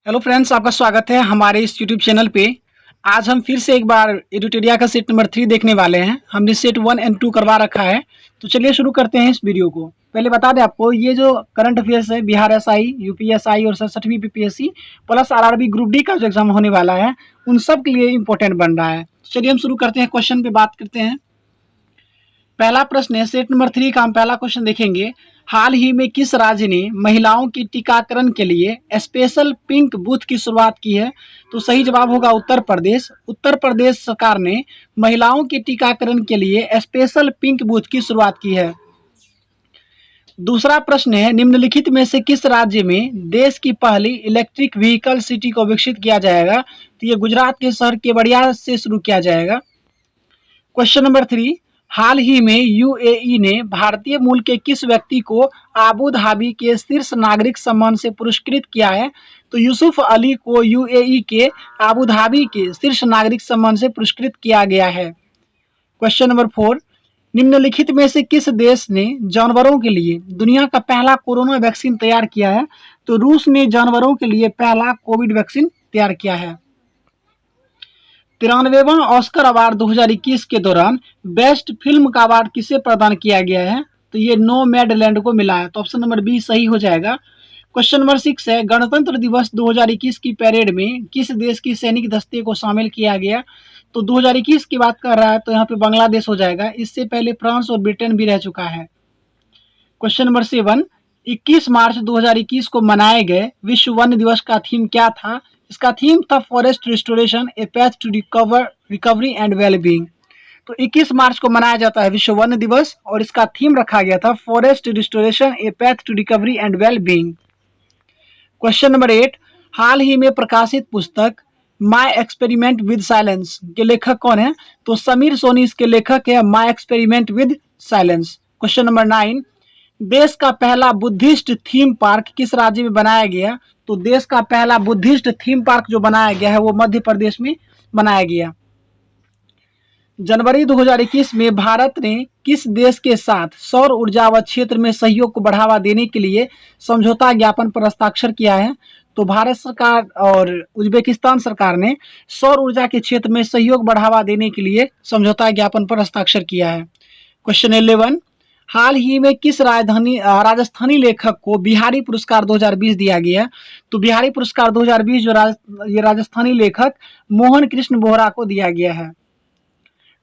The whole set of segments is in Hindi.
हेलो फ्रेंड्स, आपका स्वागत है हमारे इस यूट्यूब चैनल पे। आज हम फिर से एक बार एडुटेरिया का सेट नंबर 3 देखने वाले हैं। हमने सेट 1 एंड 2 करवा रखा है। तो चलिए शुरू करते हैं इस वीडियो को। पहले बता दें आपको, ये जो करंट अफेयर्स है बिहार एसआई, यूपीएसआई और 67वीं BPSC plus RRB group D का जो एग्जाम होने वाला है, उन सब के लिए इंपॉर्टेंट बन रहा है। चलिए हम शुरू करते हैं, क्वेश्चन पे बात करते हैं। पहला प्रश्न है सेट नंबर 3 का। हम पहला क्वेश्चन देखेंगे। हाल ही में किस राज्य ने महिलाओं के टीकाकरण के लिए स्पेशल पिंक बूथ की शुरुआत की है? तो सही जवाब होगा उत्तर प्रदेश। उत्तर प्रदेश सरकार ने महिलाओं के टीकाकरण के लिए स्पेशल पिंक बूथ की शुरुआत की है। दूसरा प्रश्न है, निम्नलिखित में से किस राज्य में देश की पहली इलेक्ट्रिक व्हीकल सिटी को विकसित किया जाएगा? तो ये गुजरात के शहर केवड़िया से शुरू किया जाएगा। क्वेश्चन नंबर 3, हाल ही में यूएई ने भारतीय मूल के किस व्यक्ति को आबू धाबी के शीर्ष नागरिक सम्मान से पुरस्कृत किया है? तो यूसुफ अली को यूएई के आबू धाबी के शीर्ष नागरिक सम्मान से पुरस्कृत किया गया है। क्वेश्चन नंबर 4, निम्नलिखित में से किस देश ने जानवरों के लिए दुनिया का पहला कोरोना वैक्सीन तैयार किया है? तो रूस ने जानवरों के लिए पहला कोविड वैक्सीन तैयार किया है। 93वां ऑस्कर अवार्ड 2021 के दौरान बेस्ट फिल्म का अवार्ड किसे प्रदान किया गया है? तो ये नोमैडलैंड को मिला है। तो ऑप्शन नंबर बी सही हो जाएगा। क्वेश्चन नंबर 6 है, गणतंत्र दिवस 2021 की परेड में किस देश की सैनिक दस्ते को शामिल किया गया? तो 2021 की बात कर रहा है तो यहाँ पे बांग्लादेश हो जाएगा। इससे पहले फ्रांस और ब्रिटेन भी रह चुका है। क्वेश्चन नंबर 7, 21 मार्च 2021 को मनाए गए विश्व वन दिवस का थीम क्या था? इसका थीम था forest restoration, a path to recovery and wellbeing. तो 21 मार्च को मनाया जाता है विश्व वन दिवस और इसका थीम रखा गया था forest restoration, a path to recovery and wellbeing. Question number 8, हाल ही में प्रकाशित पुस्तक माई एक्सपेरिमेंट विद साइलेंस के लेखक कौन है? तो समीर सोनी इसके लेखक है, my experiment with silence. Question number 9, देश का पहला बुद्धिस्ट थीम पार्क किस राज्य में बनाया गया? तो देश का पहला बुद्धिस्ट थीम पार्क जो बनाया गया है वो मध्य प्रदेश में बनाया गया। जनवरी 2021 में भारत ने किस देश के साथ सौर ऊर्जा व क्षेत्र में सहयोग को बढ़ावा देने के लिए समझौता ज्ञापन पर हस्ताक्षर किया है? तो भारत सरकार और उज्बेकिस्तान सरकार ने सौर ऊर्जा के क्षेत्र में सहयोग बढ़ावा देने के लिए समझौता ज्ञापन पर हस्ताक्षर किया है। क्वेश्चन 11, हाल ही में किस राजस्थानी लेखक को बिहारी पुरस्कार 2020 दिया गया? तो बिहारी पुरस्कार 2020 जो ये राजस्थानी लेखक मोहन कृष्ण बोहरा को दिया गया है।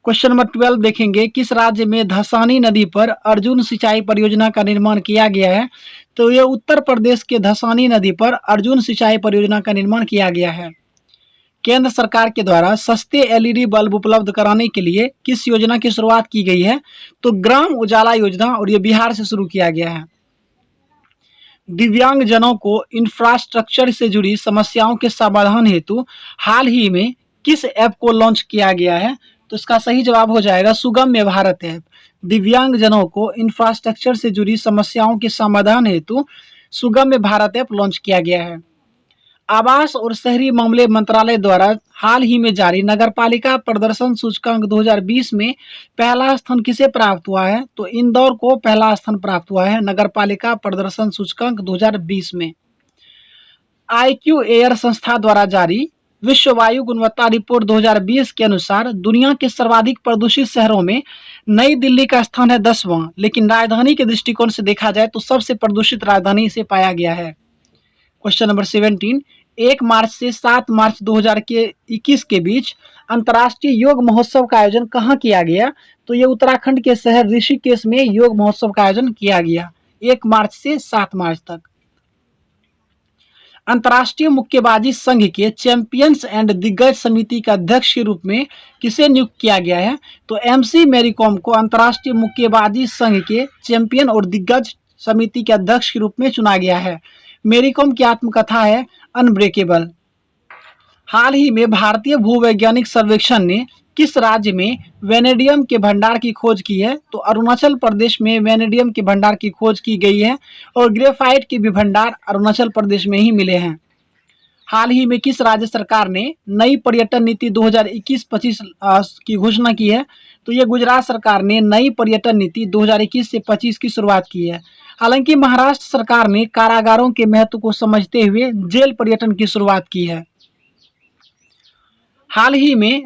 क्वेश्चन नंबर 12 देखेंगे, किस राज्य में धसानी नदी पर अर्जुन सिंचाई परियोजना का निर्माण किया गया है? तो ये उत्तर प्रदेश के धसानी नदी पर अर्जुन सिंचाई परियोजना का निर्माण किया गया है। केंद्र सरकार के द्वारा सस्ते एलईडी बल्ब उपलब्ध कराने के लिए किस योजना की शुरुआत की गई है? तो ग्राम उजाला योजना, और ये बिहार से शुरू किया गया है। दिव्यांग जनों को इंफ्रास्ट्रक्चर से जुड़ी समस्याओं के समाधान हेतु हाल ही में किस ऐप को लॉन्च किया गया है? तो इसका सही जवाब हो जाएगा सुगम्य भारत ऐप। दिव्यांग जनों को इंफ्रास्ट्रक्चर से जुड़ी समस्याओं के समाधान हेतु सुगम्य भारत ऐप लॉन्च किया गया है। आवास और शहरी मामले मंत्रालय द्वारा हाल ही में जारी नगरपालिका प्रदर्शन सूचकांक 2020 में पहला स्थान किसे प्राप्त हुआ है? तो इंदौर को पहला स्थान प्राप्त हुआ है नगरपालिका प्रदर्शन सूचकांक 2020 में। IQ एयर संस्था द्वारा जारी विश्व वायु गुणवत्ता रिपोर्ट 2020 के अनुसार दुनिया के सर्वाधिक प्रदूषित शहरों में नई दिल्ली का स्थान है 10वां, लेकिन राजधानी के दृष्टिकोण से देखा जाए तो सबसे प्रदूषित राजधानी इसे पाया गया है। क्वेश्चन नंबर 17, 1 मार्च से 7 मार्च 2021 के बीच अंतर्राष्ट्रीय योग महोत्सव का आयोजन कहाँ किया गया? तो ये उत्तराखंड के शहर ऋषिकेश में योग महोत्सव का आयोजन किया गया 1 मार्च से 7 मार्च तक। अंतर्राष्ट्रीय मुक्केबाजी संघ के चैंपियंस एंड दिग्गज समिति के अध्यक्ष के रूप में किसे नियुक्त किया गया है? तो MC मैरी कॉम को अंतर्राष्ट्रीय मुक्केबाजी संघ के चैंपियन और दिग्गज समिति के अध्यक्ष के रूप में चुना गया है। मैरी कॉम की आत्मकथा है अनब्रेकेबल। हाल ही में भारतीय भूवैज्ञानिक सर्वेक्षण ने किस राज्य में वेनेडियम के भंडार की खोज की है? तो अरुणाचल प्रदेश में वेनेडियम के भंडार की खोज की गई है और ग्रेफाइट के भी भंडार अरुणाचल प्रदेश में ही मिले हैं। हाल ही में किस राज्य सरकार ने नई पर्यटन नीति 2021-25 की घोषणा की है? तो ये गुजरात सरकार ने नई पर्यटन नीति 2021 से 25 की शुरुआत की है। हालांकि महाराष्ट्र सरकार ने कारागारों के महत्व को समझते हुए जेल पर्यटन की शुरुआत की है। हाल ही में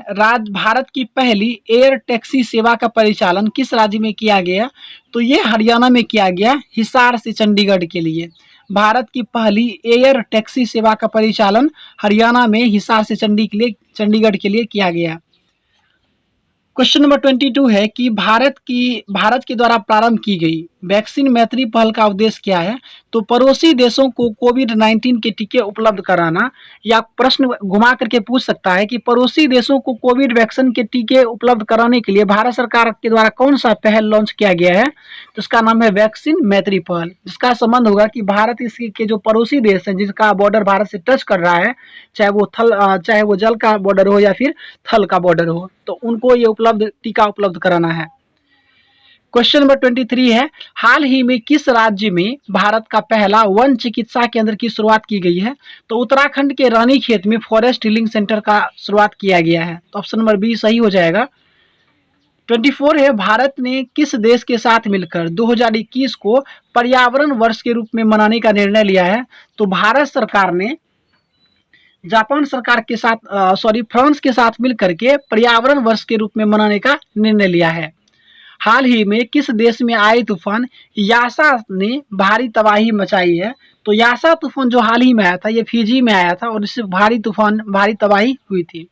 भारत की पहली एयर टैक्सी सेवा का परिचालन किस राज्य में किया गया? तो ये हरियाणा में किया गया, हिसार से चंडीगढ़ के लिए। भारत की पहली एयर टैक्सी सेवा का परिचालन हरियाणा में हिसार से चंडीगढ़ के लिए किया गया। क्वेश्चन नंबर 22 है कि भारत के द्वारा प्रारंभ की गई वैक्सीन मैत्री पहल का उद्देश्य क्या है? तो पड़ोसी देशों को कोविड-19 के टीके उपलब्ध कराना। या प्रश्न घुमा करके पूछ सकता है कि पड़ोसी देशों को कोविड वैक्सीन के टीके उपलब्ध कराने के लिए भारत सरकार के द्वारा कौन सा पहल लॉन्च किया गया है? तो इसका नाम है वैक्सीन मैत्री पहल, जिसका संबंध होगा कि भारत इसके जो पड़ोसी देश हैं जिसका बॉर्डर भारत से टच कर रहा है, चाहे वो जल का बॉर्डर हो या फिर थल का बॉर्डर हो, तो उनको ये टीका उपलब्ध कराना है। क्वेश्चन नंबर 23 है, हाल ही में किस राज्य में भारत का पहला वन चिकित्सा केंद्र की शुरुआत की गई है? तो उत्तराखंड के रानीखेत में फॉरेस्ट हीलिंग सेंटर का शुरुआत किया गया है। तो ऑप्शन नंबर बी सही हो जाएगा। 24 है, भारत ने किस देश के साथ मिलकर 2021 को पर्यावरण वर्ष के रूप में मनाने का निर्णय लिया है? तो भारत सरकार ने जापान सरकार के साथ फ्रांस के साथ मिलकर के पर्यावरण वर्ष के रूप में मनाने का निर्णय लिया है। हाल ही में किस देश में आए तूफान यासा ने भारी तबाही मचाई है? तो यासा तूफान जो हाल ही में आया था, ये फिजी में आया था और इससे भारी तबाही हुई थी।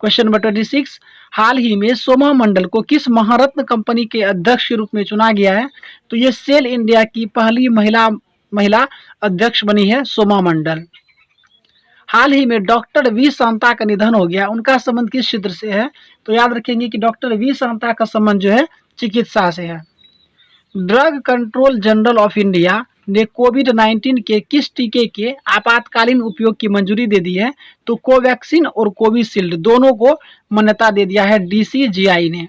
क्वेश्चन नंबर 26, हाल ही में सोमा मंडल को किस महारत्न कंपनी के अध्यक्ष के रूप में चुना गया है? तो ये सेल इंडिया की पहली महिला अध्यक्ष बनी है सोमा मंडल। हाल ही में डॉक्टर वी शांता का निधन हो गया, उनका संबंध किस क्षेत्र से है? तो याद रखेंगे कि डॉक्टर वी शांता का संबंध जो है चिकित्सा से है। Drug control general of India ने कोविड-19 के किस टीके के आपातकालीन उपयोग की मंजूरी दे दी है? तो कोवैक्सीन और कोविशील्ड दोनों को मान्यता दे दिया है DCGI ने।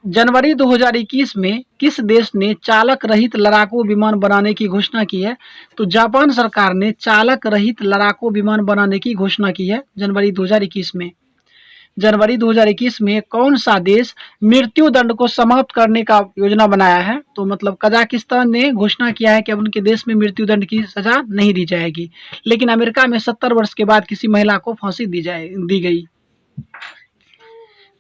जनवरी 2021 में किस देश ने चालक रहित लड़ाकू विमान बनाने की घोषणा की है? तो जापान सरकार ने चालक रहित लड़ाकू विमान बनाने की घोषणा की है जनवरी 2021 में। जनवरी 2021 में कौन सा देश मृत्यु दंड को समाप्त करने का योजना बनाया है? तो मतलब कजाकिस्तान ने घोषणा किया है कि अब उनके देश में मृत्यु दंड की सजा नहीं दी जाएगी, लेकिन अमेरिका में 70 वर्ष के बाद किसी महिला को फांसी दी गई।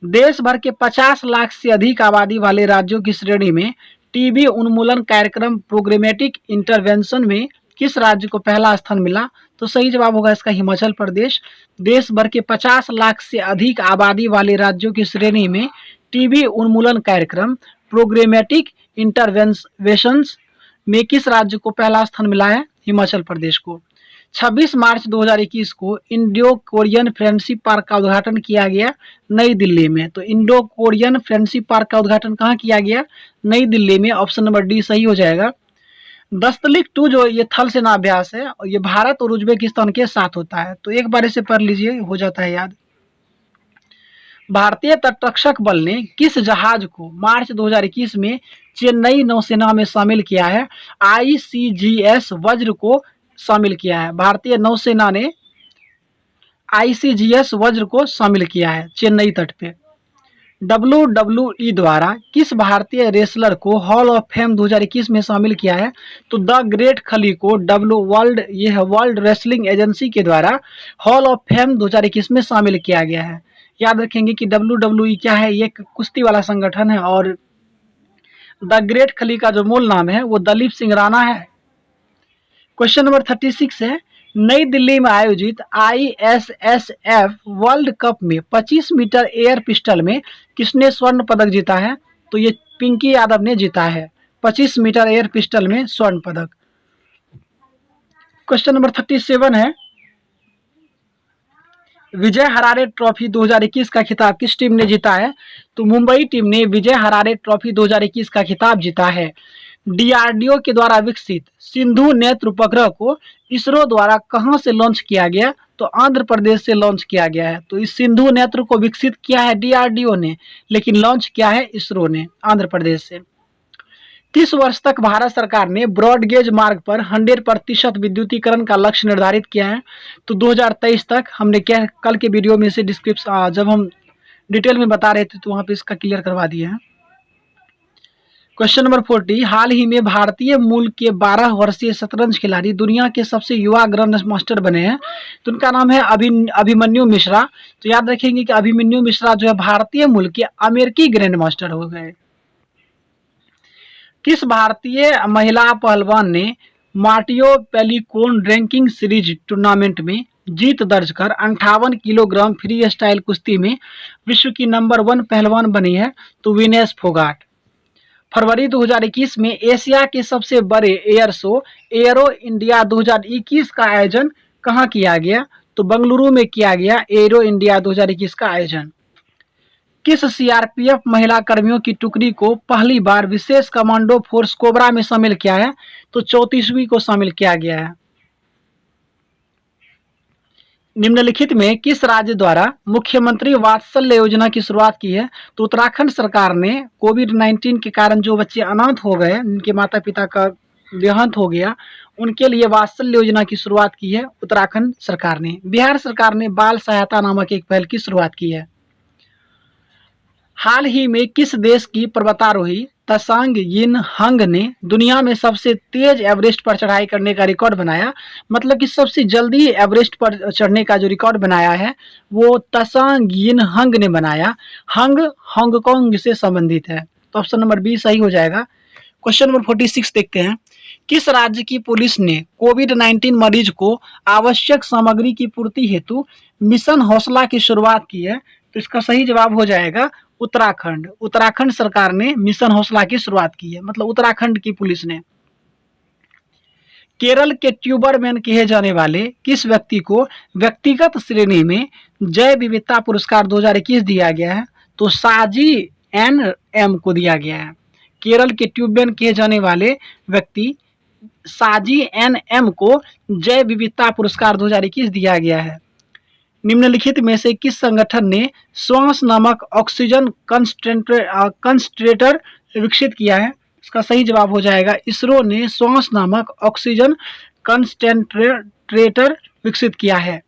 देश भर के 50 लाख से अधिक आबादी वाले राज्यों की श्रेणी में टीबी उन्मूलन कार्यक्रम प्रोग्रामेटिक इंटरवेंशन में किस राज्य को पहला स्थान मिला? तो सही जवाब होगा इसका हिमाचल प्रदेश। देश भर के 50 लाख से अधिक आबादी वाले राज्यों की श्रेणी में टीबी उन्मूलन कार्यक्रम प्रोग्रामेटिक इंटरवेंशन में किस राज्य को पहला स्थान मिला है? हिमाचल प्रदेश को। 26 मार्च 2021 को इंडो कोरियन फ्रेंडशिप पार्क का उद्घाटन किया गया नई दिल्ली में। तो इंडो कोरियन फ्रेंडशिप पार्क का उद्घाटन कहाँ किया गया? नई दिल्ली में। ऑप्शन नंबर डी सही हो जाएगा। दस्तलिक 2 जो ये थल सेनाभ्यास है और ये भारत और उज्बेकिस्तान के साथ होता है, तो एक बार इसे पढ़ लीजिए, हो जाता है याद। भारतीय तटरक्षक बल ने किस जहाज को मार्च 2021 में चेन्नई नौसेना में शामिल किया है? ICGS वज्र को शामिल किया है। भारतीय नौसेना ने ICGS वज्र को शामिल किया है चेन्नई तट पे। WWE द्वारा किस भारतीय रेसलर को हॉल ऑफ फेम 2021 में शामिल किया है? तो द ग्रेट खली को वर्ल्ड रेसलिंग एजेंसी के द्वारा हॉल ऑफ फेम 2021 में शामिल किया गया है। याद रखेंगे कि WWE क्या है? ये कुश्ती वाला संगठन है और द ग्रेट खली का जो मूल नाम है वो दलीप सिंह राणा है। क्वेश्चन नंबर 36 है, नई दिल्ली में आयोजित ISSF वर्ल्ड कप में 25 मीटर एयर पिस्टल में किसने स्वर्ण पदक जीता है? तो ये पिंकी यादव ने जीता है 25 मीटर एयर पिस्टल में स्वर्ण पदक। क्वेश्चन नंबर 37 है, विजय हरारे ट्रॉफी 2021 का खिताब किस टीम ने जीता है? तो मुंबई टीम ने विजय हरारे ट्रॉफी 2021 का खिताब जीता है। DRDO के द्वारा विकसित सिंधु नेत्र उपग्रह को इसरो द्वारा कहां से लॉन्च किया गया? तो आंध्र प्रदेश से लॉन्च किया गया है। तो इस सिंधु नेत्र को विकसित किया है DRDO ने, लेकिन लॉन्च किया है इसरो ने आंध्र प्रदेश से। 30 वर्ष तक भारत सरकार ने ब्रॉडगेज मार्ग पर 100% विद्युतीकरण का लक्ष्य निर्धारित किया है। तो 2023 तक हमने क्या कल के वीडियो में से डिस्क्रिप्शन जब हम डिटेल में बता रहे थे तो वहां पे इसका क्लियर करवा दिए हैं। क्वेश्चन नंबर 40, हाल ही में भारतीय मूल के 12 वर्षीय शतरंज खिलाड़ी दुनिया के सबसे युवा ग्रैंड मास्टर बने हैं। तो उनका नाम है अभिमन्यु मिश्रा। तो याद रखेंगे कि अभिमन्यु मिश्रा जो है भारतीय मूल के अमेरिकी ग्रैंड मास्टर हो गए। किस भारतीय महिला पहलवान ने मार्टियो पेलिकोन रैंकिंग सीरीज टूर्नामेंट में जीत दर्ज कर 58 किलोग्राम फ्री स्टाइल कुश्ती में विश्व की नंबर 1 पहलवान बनी है? तो विनेश फोगाट। फरवरी 2021 में एशिया के सबसे बड़े एयर शो एयरो इंडिया 2021 का आयोजन कहाँ किया गया? तो बेंगलुरु में किया गया एयरो इंडिया 2021 का आयोजन। किस सीआरपीएफ महिला कर्मियों की टुकड़ी को पहली बार विशेष कमांडो फोर्स कोबरा में शामिल किया है? तो 34वीं को शामिल किया गया है। निम्नलिखित में किस राज्य द्वारा मुख्यमंत्री वात्सल्य योजना की शुरुआत की है? तो उत्तराखंड सरकार ने कोविड-19 के कारण जो बच्चे अनाथ हो गए, जिनके माता पिता का देहांत हो गया, उनके लिए वात्सल्य योजना की शुरुआत की है उत्तराखंड सरकार ने। बिहार सरकार ने बाल सहायता नामक एक पहल की शुरुआत की है। हाल ही में किस देश की पर्वतारोही तसांग यिनहंग ने दुनिया में सबसे तेज एवरेस्ट पर चढ़ाई करने का रिकॉर्ड बनाया? मतलब कि सबसे जल्दी एवरेस्ट पर चढ़ने का जो रिकॉर्ड बनाया है वो तसांग यिनहंग ने बनाया। हंग हांगकांग से संबंधित है, तो ऑप्शन नंबर बी सही हो जाएगा। क्वेश्चन नंबर 46 देखते हैं। किस राज्य की पुलिस ने कोविड-19 मरीज को आवश्यक सामग्री की पूर्ति हेतु मिशन हौसला की शुरुआत की है? तो इसका सही जवाब हो जाएगा उत्तराखंड। उत्तराखंड सरकार ने मिशन हौसला की शुरुआत की है, मतलब उत्तराखंड की पुलिस ने। केरल के ट्यूबरमैन कहे जाने वाले किस व्यक्ति को व्यक्तिगत श्रेणी में जैव विविधता पुरस्कार 2021 दिया गया है? तो साजी एन.एम. को दिया गया है। केरल के ट्यूबरमैन कहे जाने वाले व्यक्ति साजी एन.एम. को जैव विविधता पुरस्कार 2021 दिया गया है। निम्नलिखित में से किस संगठन ने श्वास नामक ऑक्सीजन कंसंट्रेटर विकसित किया है? इसका सही जवाब हो जाएगा इसरो ने श्वास नामक ऑक्सीजन कंसंट्रेटर विकसित किया है।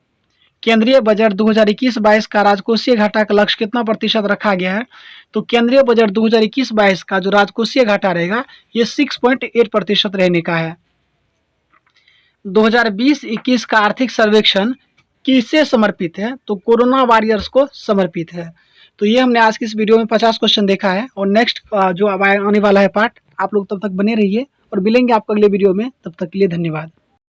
केंद्रीय बजट 2021-22 का राजकोषीय घाटा का लक्ष्य कितना प्रतिशत रखा गया है? तो केंद्रीय बजट 2021-22 का जो राजकोषीय घाटा रहेगा ये 6.8% रहने का है। 2020-21 का आर्थिक सर्वेक्षण किससे समर्पित है? तो कोरोना वॉरियर्स को समर्पित है। तो ये हमने आज की इस वीडियो में 50 क्वेश्चन देखा है, और नेक्स्ट जो अब आने वाला है पार्ट, आप लोग तब तक बने रहिए और मिलेंगे आपको अगले वीडियो में। तब तक के लिए धन्यवाद।